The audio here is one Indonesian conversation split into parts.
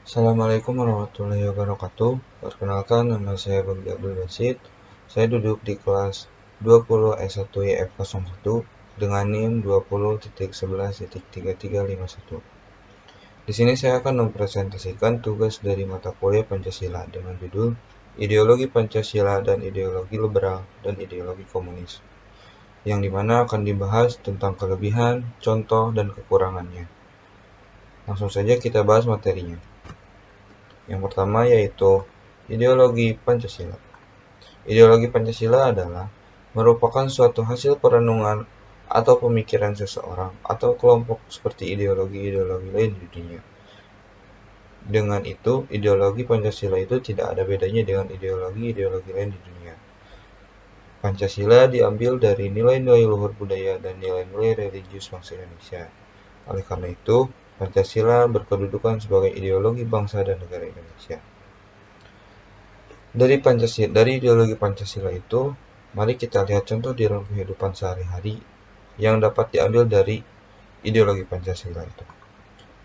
Assalamualaikum warahmatullahi wabarakatuh. Perkenalkan, nama saya Bagdi Abdul Basit. Saya duduk di kelas 20 S1 YF01 dengan NIM 20.11.3351. Di sini saya akan mempresentasikan tugas dari mata kuliah Pancasila dengan judul Ideologi Pancasila dan Ideologi Liberal dan Ideologi Komunis, yang dimana akan dibahas tentang kelebihan, contoh, dan kekurangannya. Langsung saja kita bahas materinya. Yang pertama yaitu ideologi Pancasila. Ideologi Pancasila adalah merupakan suatu hasil perenungan atau pemikiran seseorang atau kelompok seperti ideologi-ideologi lain di dunia. Dengan itu, ideologi Pancasila itu tidak ada bedanya dengan ideologi-ideologi lain di dunia. Pancasila diambil dari nilai-nilai luhur budaya dan nilai-nilai religius bangsa Indonesia. Oleh karena itu, Pancasila berkedudukan sebagai ideologi bangsa dan negara Indonesia. Dari ideologi Pancasila itu, mari kita lihat contoh di dalam kehidupan sehari-hari yang dapat diambil dari ideologi Pancasila itu.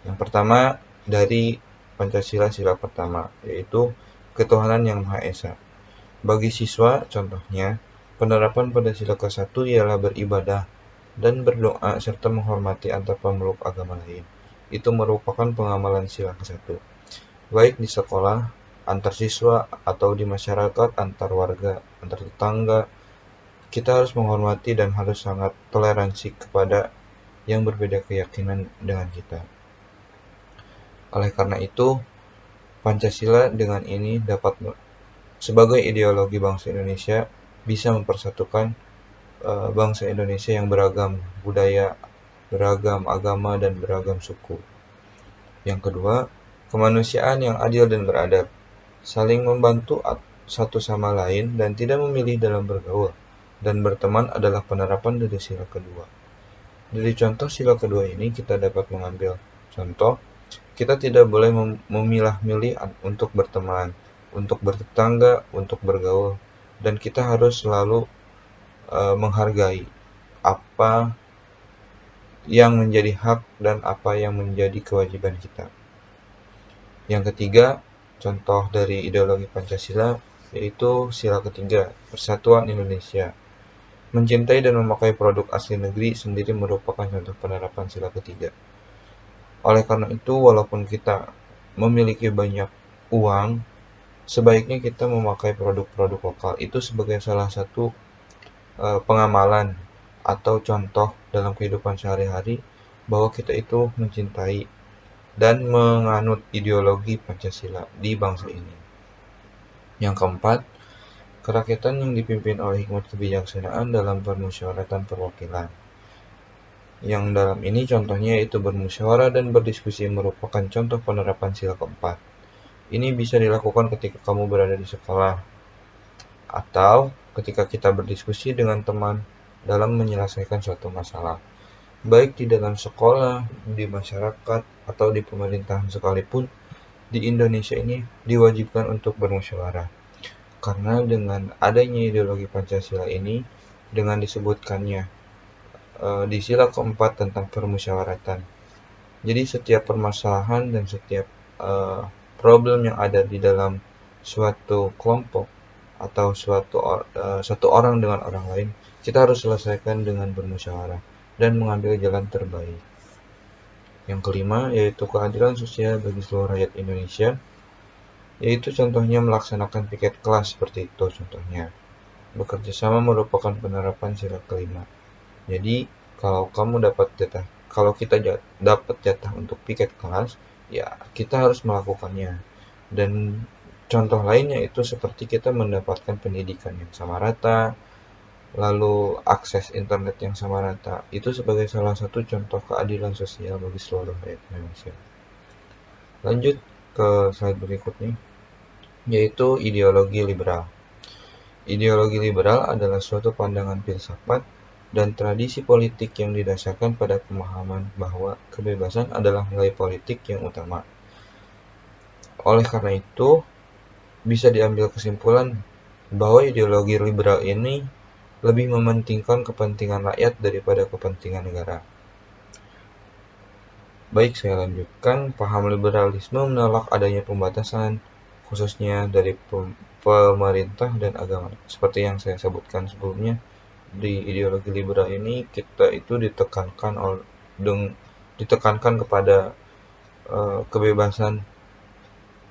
Yang pertama, dari Pancasila sila pertama, yaitu ketuhanan yang Maha Esa. Bagi siswa, contohnya, penerapan pada sila ke-1 ialah beribadah dan berdoa serta menghormati antar pemeluk agama lain. Itu merupakan pengamalan sila ke-1. Baik di sekolah, antar siswa, atau di masyarakat, antar warga, antar tetangga, kita harus menghormati dan harus sangat toleransi kepada yang berbeda keyakinan dengan kita. Oleh karena itu, Pancasila dengan ini dapat sebagai ideologi bangsa Indonesia bisa mempersatukan bangsa Indonesia yang beragam budaya, beragam agama, dan beragam suku. Yang kedua, kemanusiaan yang adil dan beradab, saling membantu satu sama lain dan tidak memilih dalam bergaul, dan berteman adalah penerapan dari sila kedua. Dari contoh sila kedua ini kita dapat mengambil contoh, kita tidak boleh memilah-milih untuk berteman, untuk bertetangga, untuk bergaul, dan kita harus selalu menghargai apa yang menjadi hak dan apa yang menjadi kewajiban kita. Yang ketiga, contoh dari ideologi Pancasila yaitu sila ketiga, Persatuan Indonesia. Mencintai dan memakai produk asli negeri sendiri merupakan contoh penerapan sila ketiga. Oleh karena itu, walaupun kita memiliki banyak uang, sebaiknya kita memakai produk-produk lokal. Itu sebagai salah satu pengamalan atau contoh dalam kehidupan sehari-hari bahwa kita itu mencintai dan menganut ideologi Pancasila di bangsa ini. Yang keempat, kerakyatan yang dipimpin oleh hikmat kebijaksanaan dalam permusyawaratan perwakilan. Yang dalam ini contohnya yaitu bermusyawarah dan berdiskusi merupakan contoh penerapan sila keempat. Ini bisa dilakukan ketika kamu berada di sekolah atau ketika kita berdiskusi dengan teman dalam menyelesaikan suatu masalah. Baik di dalam sekolah, di masyarakat, atau di pemerintahan sekalipun, di Indonesia ini diwajibkan untuk bermusyawarah. Karena dengan adanya ideologi Pancasila ini, dengan disebutkannya di sila keempat tentang permusyawaratan. Jadi setiap permasalahan dan setiap problem yang ada di dalam suatu kelompok atau satu orang dengan orang lain, kita harus selesaikan dengan bermusyawarah dan mengambil jalan terbaik. Yang kelima yaitu keadilan sosial bagi seluruh rakyat Indonesia, yaitu contohnya melaksanakan piket kelas seperti itu contohnya. Bekerja sama merupakan penerapan sila kelima. Jadi kalau kita dapat jatah untuk piket kelas, ya kita harus melakukannya. Dan contoh lainnya itu seperti kita mendapatkan pendidikan yang sama rata, lalu akses internet yang sama rata. Itu sebagai salah satu contoh keadilan sosial bagi seluruh rakyat Indonesia. Lanjut ke slide berikutnya, yaitu ideologi liberal. Ideologi liberal adalah suatu pandangan filsafat dan tradisi politik yang didasarkan pada pemahaman bahwa kebebasan adalah nilai politik yang utama. Oleh karena itu, bisa diambil kesimpulan bahwa ideologi liberal ini lebih mementingkan kepentingan rakyat daripada kepentingan negara. Baik, saya lanjutkan. Paham liberalisme menolak adanya pembatasan, khususnya dari pemerintah dan agama. Seperti yang saya sebutkan sebelumnya, di ideologi liberal ini kita itu ditekankan kepada kebebasan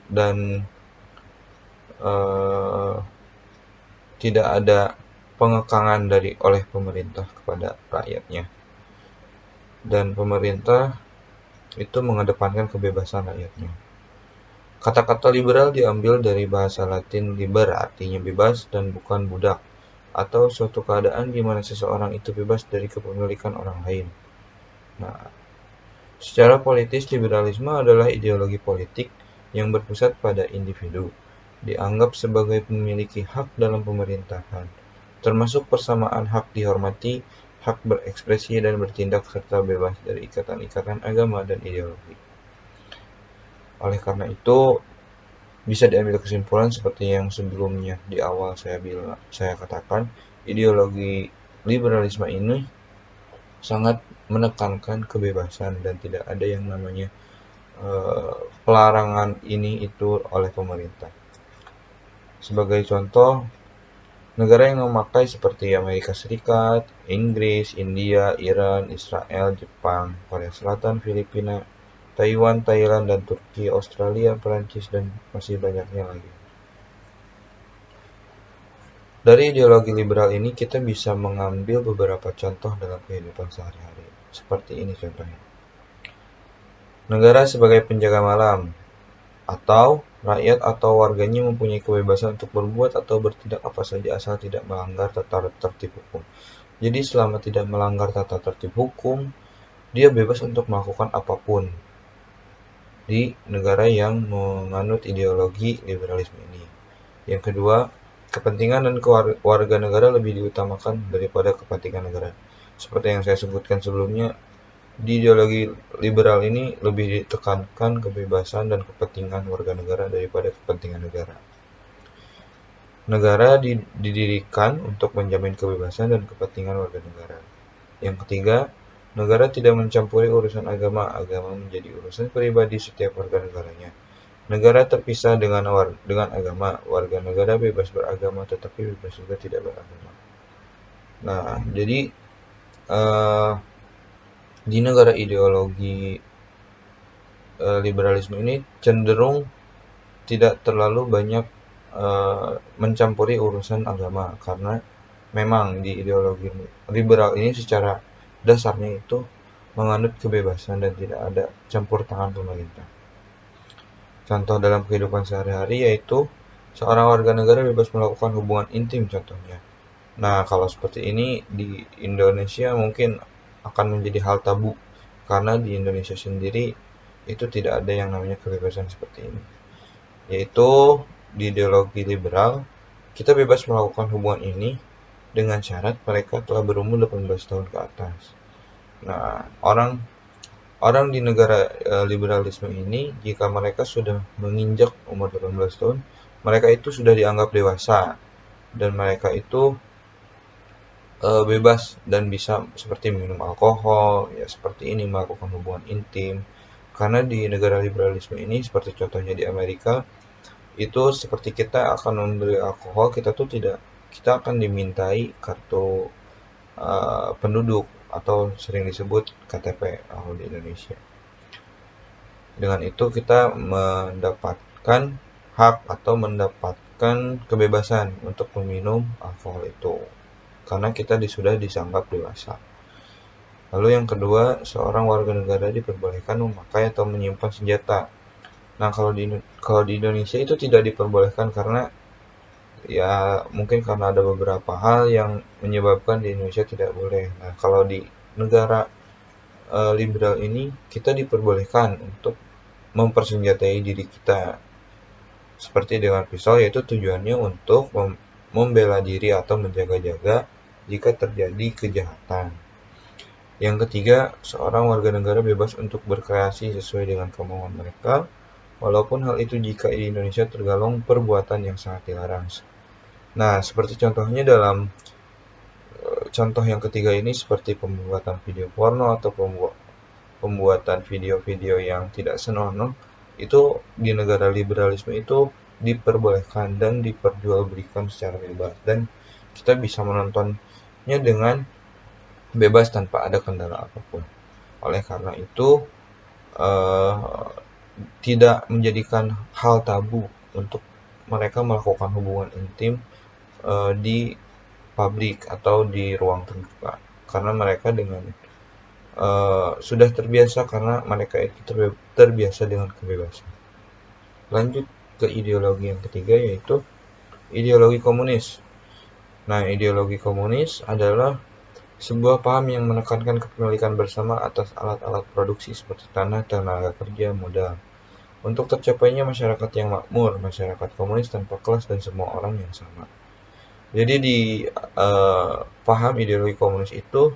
dan eh, tidak ada pengekangan oleh pemerintah kepada rakyatnya. Dan pemerintah itu mengedepankan kebebasan rakyatnya. Kata-kata liberal diambil dari bahasa Latin liber, artinya bebas dan bukan budak, atau suatu keadaan di mana seseorang itu bebas dari kepemilikan orang lain. Nah, secara politis, liberalisme adalah ideologi politik yang berpusat pada individu, dianggap sebagai memiliki hak dalam pemerintahan, termasuk persamaan hak dihormati, hak berekspresi dan bertindak, serta bebas dari ikatan-ikatan agama dan ideologi. Oleh karena itu, bisa diambil kesimpulan seperti yang sebelumnya di awal saya katakan, ideologi liberalisme ini sangat menekankan kebebasan dan tidak ada yang namanya pelarangan ini itu oleh pemerintah. Sebagai contoh, negara yang memakai seperti Amerika Serikat, Inggris, India, Iran, Israel, Jepang, Korea Selatan, Filipina, Taiwan, Thailand, dan Turki, Australia, Perancis, dan masih banyaknya lagi. Dari ideologi liberal ini kita bisa mengambil beberapa contoh dalam kehidupan sehari-hari. Seperti ini contohnya. Negara sebagai penjaga malam, atau rakyat atau warganya mempunyai kebebasan untuk berbuat atau bertindak apa saja asal tidak melanggar tata tertib hukum. Jadi selama tidak melanggar tata tertib hukum, dia bebas untuk melakukan apapun di negara yang menganut ideologi liberalisme ini. Yang kedua, kepentingan dan kewarga negara lebih diutamakan daripada kepentingan negara. Seperti yang saya sebutkan sebelumnya, di ideologi liberal ini lebih ditekankan kebebasan dan kepentingan warga negara daripada kepentingan negara. Negara didirikan untuk menjamin kebebasan dan kepentingan warga negara. Yang ketiga, negara tidak mencampuri urusan agama. Agama menjadi urusan pribadi setiap warga negaranya. Negara terpisah dengan agama. Warga negara bebas beragama tetapi bebas juga tidak beragama. Nah, jadi di negara ideologi liberalisme ini cenderung tidak terlalu banyak mencampuri urusan agama, karena memang di ideologi liberal ini secara dasarnya itu menganut kebebasan dan tidak ada campur tangan pemerintah. Contoh dalam kehidupan sehari-hari yaitu seorang warga negara bebas melakukan hubungan intim contohnya. Nah, kalau seperti ini di Indonesia mungkin akan menjadi hal tabu, karena di Indonesia sendiri itu tidak ada yang namanya kebebasan seperti ini. Yaitu di ideologi liberal, kita bebas melakukan hubungan ini dengan syarat mereka telah berumur 18 tahun ke atas. Nah, orang di negara liberalisme ini, jika mereka sudah menginjak umur 18 tahun, mereka itu sudah dianggap dewasa dan mereka itu bebas dan bisa seperti minum alkohol, ya seperti ini, melakukan hubungan intim. Karena di negara liberalisme ini, seperti contohnya di Amerika, itu seperti kita akan membeli alkohol, kita akan dimintai kartu penduduk atau sering disebut KTP kalau di Indonesia. Dengan itu kita mendapatkan hak atau mendapatkan kebebasan untuk meminum alkohol itu, karena kita sudah dianggap dewasa. Lalu yang kedua, seorang warga negara diperbolehkan memakai atau menyimpan senjata. Nah, kalau di Indonesia itu tidak diperbolehkan karena ya mungkin karena ada beberapa hal yang menyebabkan di Indonesia tidak boleh. Nah, kalau di negara liberal ini kita diperbolehkan untuk mempersenjatai diri kita seperti dengan pisau, yaitu tujuannya untuk membela diri atau menjaga-jaga jika terjadi kejahatan. Yang ketiga, seorang warga negara bebas untuk berkreasi sesuai dengan kemauan mereka, walaupun hal itu jika di Indonesia tergolong perbuatan yang sangat dilarang. Nah, seperti contohnya dalam contoh yang ketiga ini, seperti pembuatan video porno atau pembuatan video-video yang tidak senonoh, itu di negara liberalisme itu diperbolehkan dan diperjualbelikan secara bebas, dan kita bisa menontonnya dengan bebas tanpa ada kendala apapun. Oleh karena itu, eh, tidak menjadikan hal tabu untuk mereka melakukan hubungan intim di publik atau di ruang terbuka, karena mereka dengan sudah terbiasa, karena mereka itu terbiasa dengan kebebasan. Lanjut ke ideologi yang ketiga, yaitu ideologi komunis. Nah, ideologi komunis adalah sebuah paham yang menekankan kepemilikan bersama atas alat-alat produksi seperti tanah, tenaga kerja, modal. Untuk tercapainya masyarakat yang makmur, masyarakat komunis tanpa kelas dan semua orang yang sama. Jadi di paham ideologi komunis itu,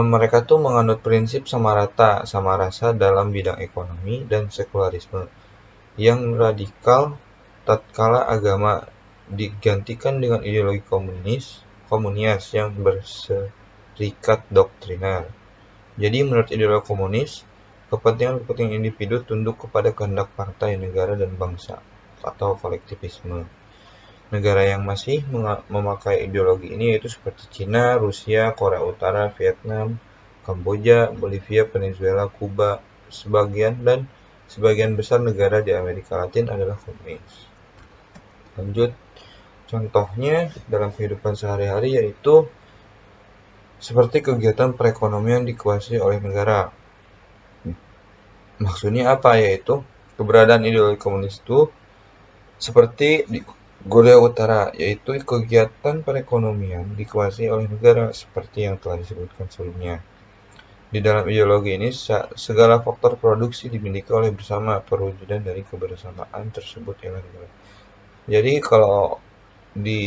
mereka tuh menganut prinsip sama rata, sama rasa dalam bidang ekonomi dan sekularisme yang radikal tatkala agama digantikan dengan ideologi komunis yang berserikat doktriner. Jadi menurut ideologi komunis, kepentingan individu tunduk kepada kehendak partai, negara, dan bangsa atau kolektivisme. Negara yang masih memakai ideologi ini yaitu seperti Cina, Rusia, Korea Utara, Vietnam, Kamboja, Bolivia, Venezuela, Kuba, sebagian besar negara di Amerika Latin adalah komunis. Lanjut, contohnya dalam kehidupan sehari-hari yaitu seperti kegiatan perekonomian dikuasai oleh negara. Maksudnya apa? Yaitu keberadaan ideologi komunis itu seperti di Korea Utara, yaitu kegiatan perekonomian dikuasai oleh negara seperti yang telah disebutkan sebelumnya. Di dalam ideologi ini, segala faktor produksi dimiliki oleh bersama, perwujudan dari kebersamaan tersebut ialah negara. Jadi kalau di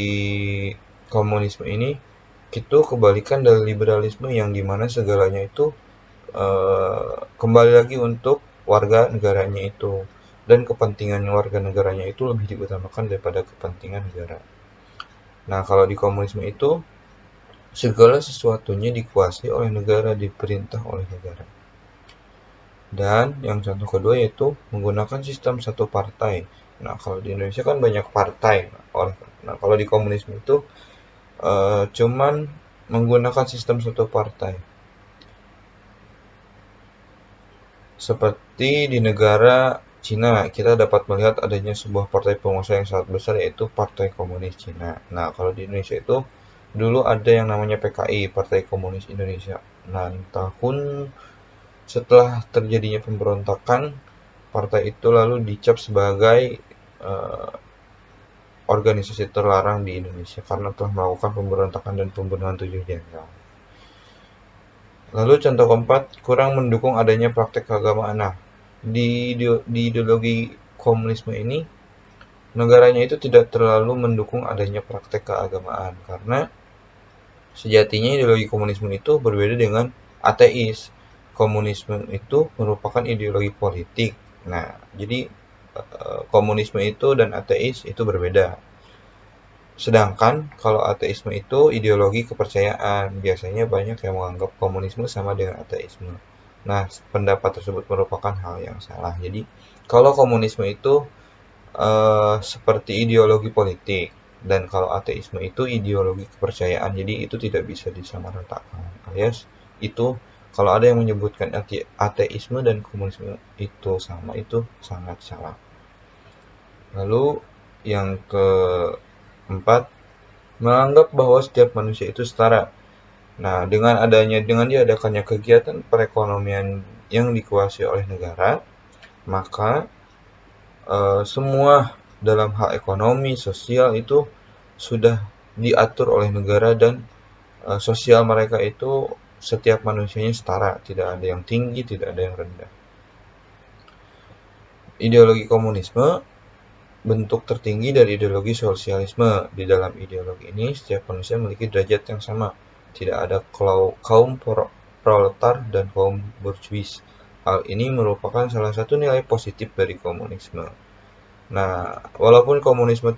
komunisme ini, itu kebalikan dari liberalisme yang dimana segalanya itu kembali lagi untuk warga negaranya itu, dan kepentingan warga negaranya itu lebih diutamakan daripada kepentingan negara. Nah, kalau di komunisme itu segala sesuatunya dikuasai oleh negara, diperintah oleh negara. Dan yang contoh kedua yaitu menggunakan sistem satu partai. Nah, kalau di Indonesia kan banyak partai. Nah, kalau di komunisme itu cuman menggunakan sistem satu partai. Seperti di negara Cina, kita dapat melihat adanya sebuah partai penguasa yang sangat besar, yaitu Partai Komunis Cina. Nah, kalau di Indonesia itu dulu ada yang namanya PKI, Partai Komunis Indonesia. Nah, setelah terjadinya pemberontakan, partai itu lalu dicap sebagai organisasi terlarang di Indonesia karena telah melakukan pemberontakan dan pembunuhan 7 jenderal. Lalu contoh keempat, kurang mendukung adanya praktek keagamaan. Nah, di ideologi komunisme ini, negaranya itu tidak terlalu mendukung adanya praktek keagamaan, karena sejatinya ideologi komunisme itu berbeda dengan ateis. Komunisme itu merupakan ideologi politik. Nah, jadi komunisme itu dan ateis itu berbeda. Sedangkan kalau ateisme itu ideologi kepercayaan, biasanya banyak yang menganggap komunisme sama dengan ateisme. Nah, pendapat tersebut merupakan hal yang salah. Jadi, kalau komunisme itu seperti ideologi politik, dan kalau ateisme itu ideologi kepercayaan, jadi itu tidak bisa disamaratakan. Alias, itu kalau ada yang menyebutkan ateisme dan komunisme itu sama, itu sangat salah. Lalu, yang keempat, menganggap bahwa setiap manusia itu setara. Nah, dengan diadakannya kegiatan perekonomian yang dikuasai oleh negara, maka semua dalam hal ekonomi, sosial itu sudah diatur oleh negara, dan sosial mereka itu setiap manusianya setara, tidak ada yang tinggi, tidak ada yang rendah. Ideologi komunisme bentuk tertinggi dari ideologi sosialisme. Di dalam ideologi ini, setiap manusia memiliki derajat yang sama. Tidak ada kaum proletar dan kaum borjuis. Hal ini merupakan salah satu nilai positif dari komunisme. Nah, walaupun komunisme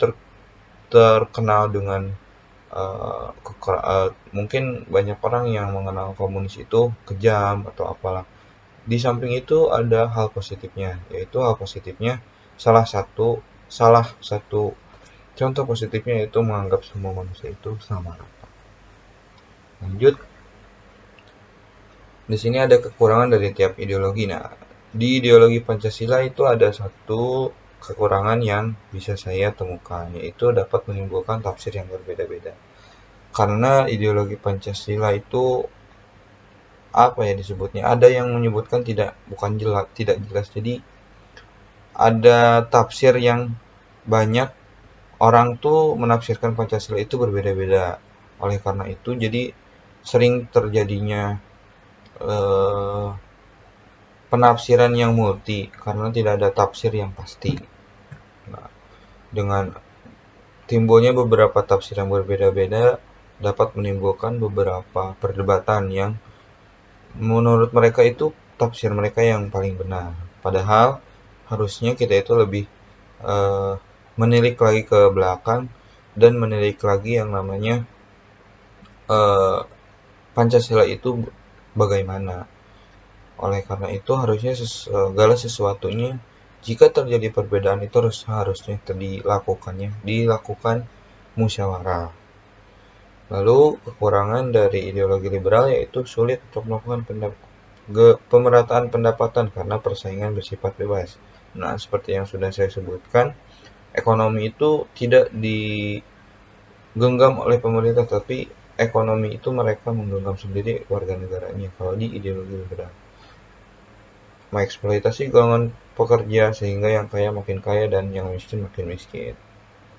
terkenal dengan mungkin banyak orang yang mengenal komunis itu kejam atau apalah. Di samping itu ada hal positifnya, yaitu hal positifnya salah satu contoh positifnya yaitu menganggap semua manusia itu sama. Lanjut, di sini ada kekurangan dari tiap ideologi. Nah, di ideologi Pancasila itu ada satu kekurangan yang bisa saya temukan, yaitu dapat menimbulkan tafsir yang berbeda-beda. Karena ideologi Pancasila itu apa ya disebutnya? Ada yang menyebutkan tidak jelas. Jadi ada tafsir yang banyak orang tuh menafsirkan Pancasila itu berbeda-beda. Oleh karena itu, jadi sering terjadinya eh, penafsiran yang multi karena tidak ada tafsir yang pasti. Nah, dengan timbulnya beberapa tafsir yang berbeda-beda dapat menimbulkan beberapa perdebatan yang menurut mereka itu tafsir mereka yang paling benar. Padahal harusnya kita itu lebih eh, menilik lagi ke belakang dan menilik lagi yang namanya eh, Pancasila itu bagaimana. Oleh karena itu harusnya segala sesuatunya jika terjadi perbedaan itu harusnya dilakukan musyawarah. Lalu kekurangan dari ideologi liberal yaitu sulit untuk melakukan pemerataan pendapatan karena persaingan bersifat bebas. Nah, seperti yang sudah saya sebutkan, ekonomi itu tidak digenggam oleh pemerintah, tapi ekonomi itu mereka menggenggam sendiri warga negaranya kalau di ideologi liberal. Mengeksploitasi golongan pekerja sehingga yang kaya makin kaya dan yang miskin makin miskin.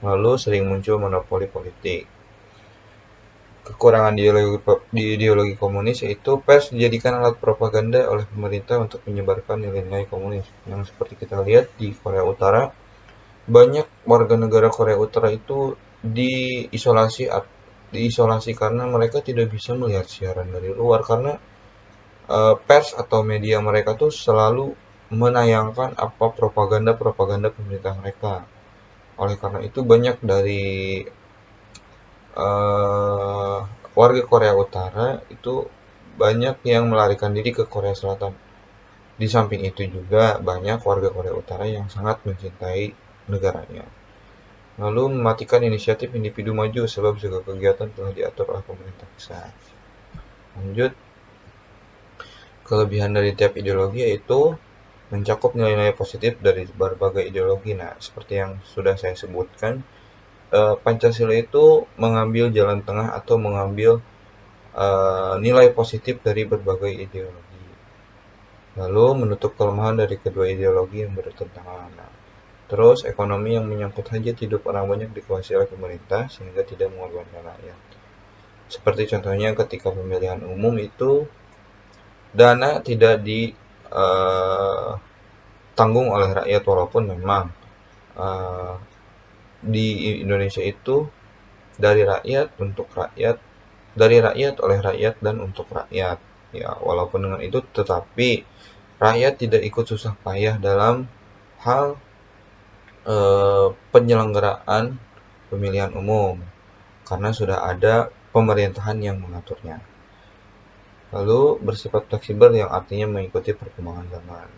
Lalu sering muncul monopoli politik. Kekurangan di ideologi komunis yaitu pers dijadikan alat propaganda oleh pemerintah untuk menyebarkan nilai-nilai komunis. Yang seperti kita lihat di Korea Utara, banyak warga negara Korea Utara itu diisolasi diisolasi karena mereka tidak bisa melihat siaran dari luar karena pers atau media mereka tuh selalu menayangkan apa propaganda-propaganda pemerintah mereka. Oleh karena itu banyak dari uh, warga Korea Utara itu banyak yang melarikan diri ke Korea Selatan. Di samping itu juga banyak warga Korea Utara yang sangat mencintai negaranya. Lalu mematikan inisiatif individu maju sebab segala kegiatan telah diatur oleh pemerintah pusat. Lanjut, kelebihan dari tiap ideologi yaitu mencakup nilai-nilai positif dari berbagai ideologi. Nah, seperti yang sudah saya sebutkan, Pancasila itu mengambil jalan tengah atau mengambil nilai positif dari berbagai ideologi. Lalu menutup kelemahan dari kedua ideologi yang bertentangan. Nah, terus ekonomi yang menyangkut hajat hidup orang banyak dikuasai oleh pemerintah sehingga tidak mengorbankan rakyat. Seperti contohnya ketika pemilihan umum itu dana tidak ditanggung oleh rakyat walaupun memang uh, di Indonesia itu dari rakyat untuk rakyat, dari rakyat oleh rakyat dan untuk rakyat. Ya, walaupun dengan itu tetapi rakyat tidak ikut susah payah dalam hal penyelenggaraan pemilihan umum karena sudah ada pemerintahan yang mengaturnya. Lalu bersifat fleksibel yang artinya mengikuti perkembangan zaman.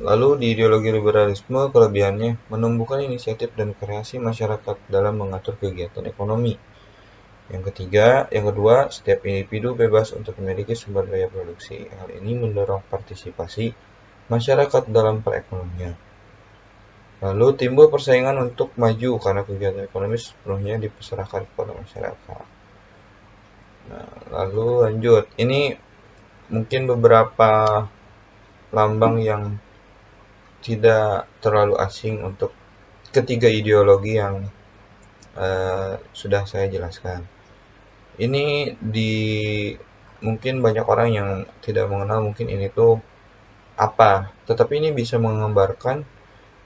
Lalu di ideologi liberalisme kelebihannya menumbuhkan inisiatif dan kreasi masyarakat dalam mengatur kegiatan ekonomi. Yang kedua, setiap individu bebas untuk memiliki sumber daya produksi. Hal ini mendorong partisipasi masyarakat dalam perekonomian. Lalu timbul persaingan untuk maju karena kegiatan ekonomi sepenuhnya diserahkan kepada masyarakat. Nah, lalu lanjut. Ini mungkin beberapa lambang yang tidak terlalu asing untuk ketiga ideologi yang sudah saya jelaskan. Ini mungkin banyak orang yang tidak mengenal mungkin ini tuh apa, tetapi ini bisa menggambarkan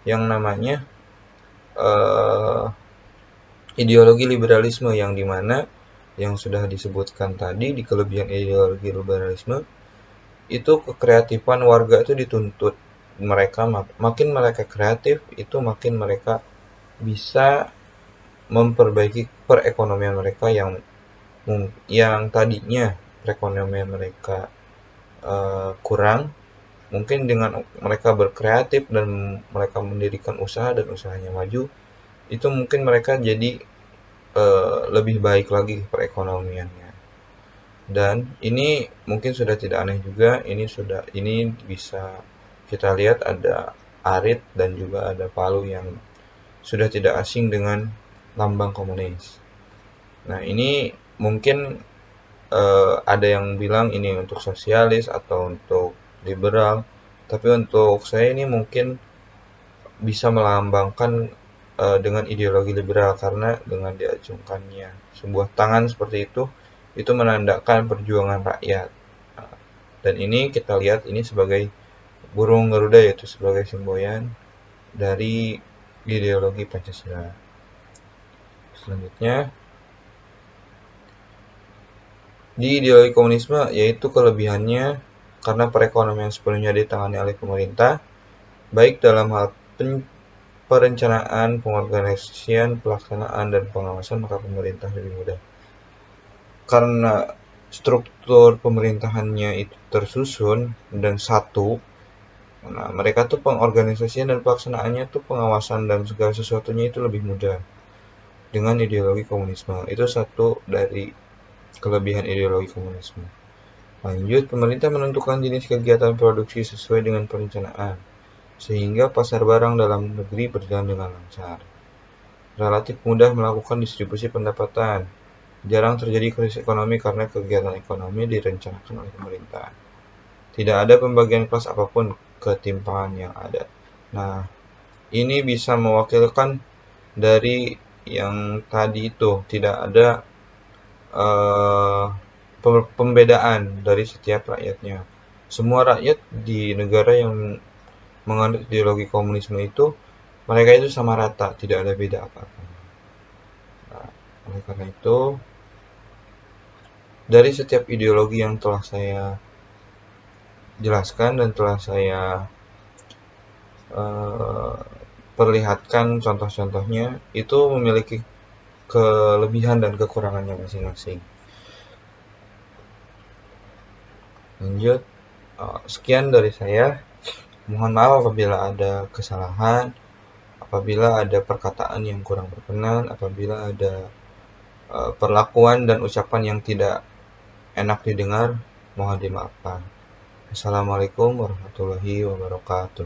yang namanya ideologi liberalisme yang dimana yang sudah disebutkan tadi di kelebihan ideologi liberalisme itu kekreatifan warga itu dituntut. Mereka makin mereka kreatif itu makin mereka bisa memperbaiki perekonomian mereka yang tadinya perekonomian mereka kurang. Mungkin dengan mereka berkreatif dan mereka mendirikan usaha dan usahanya maju, itu mungkin mereka jadi lebih baik lagi perekonomiannya. Dan ini mungkin sudah tidak aneh juga, ini bisa kita lihat ada arit dan juga ada palu yang sudah tidak asing dengan lambang komunis. Nah, ini mungkin ada yang bilang ini untuk sosialis atau untuk liberal, tapi untuk saya ini mungkin bisa melambangkan dengan ideologi liberal, karena dengan diacungkannya sebuah tangan seperti itu menandakan perjuangan rakyat. Dan ini kita lihat ini sebagai burung Garuda, yaitu sebagai semboyan dari ideologi Pancasila. Selanjutnya, di ideologi komunisme, yaitu kelebihannya karena perekonomian sepenuhnya ditangani oleh pemerintah, baik dalam hal perencanaan, pengorganisasian, pelaksanaan, dan pengawasan, maka pemerintah lebih mudah. Karena struktur pemerintahannya itu tersusun dan satu, nah mereka tuh pengorganisasian dan pelaksanaannya tuh, pengawasan dan segala sesuatunya itu lebih mudah dengan ideologi komunisme. Itu satu dari kelebihan ideologi komunisme. Lanjut, pemerintah menentukan jenis kegiatan produksi sesuai dengan perencanaan, sehingga pasar barang dalam negeri berjalan dengan lancar. Relatif mudah melakukan distribusi pendapatan. Jarang terjadi krisis ekonomi karena kegiatan ekonomi direncanakan oleh pemerintah. Tidak ada pembagian kelas apapun ketimpangan yang ada. Nah, ini bisa mewakilkan dari yang tadi itu, tidak ada pembedaan dari setiap rakyatnya. Semua rakyat di negara yang menganut ideologi komunisme itu, mereka itu sama rata, tidak ada beda apa-apa. Nah, oleh karena itu, dari setiap ideologi yang telah saya jelaskan dan telah saya perlihatkan contoh-contohnya, itu memiliki kelebihan dan kekurangannya masing-masing. Lanjut, sekian dari saya. Mohon maaf apabila ada kesalahan, apabila ada perkataan yang kurang berkenan, apabila ada perlakuan dan ucapan yang tidak enak didengar, mohon dimaafkan. Assalamualaikum warahmatullahi wabarakatuh.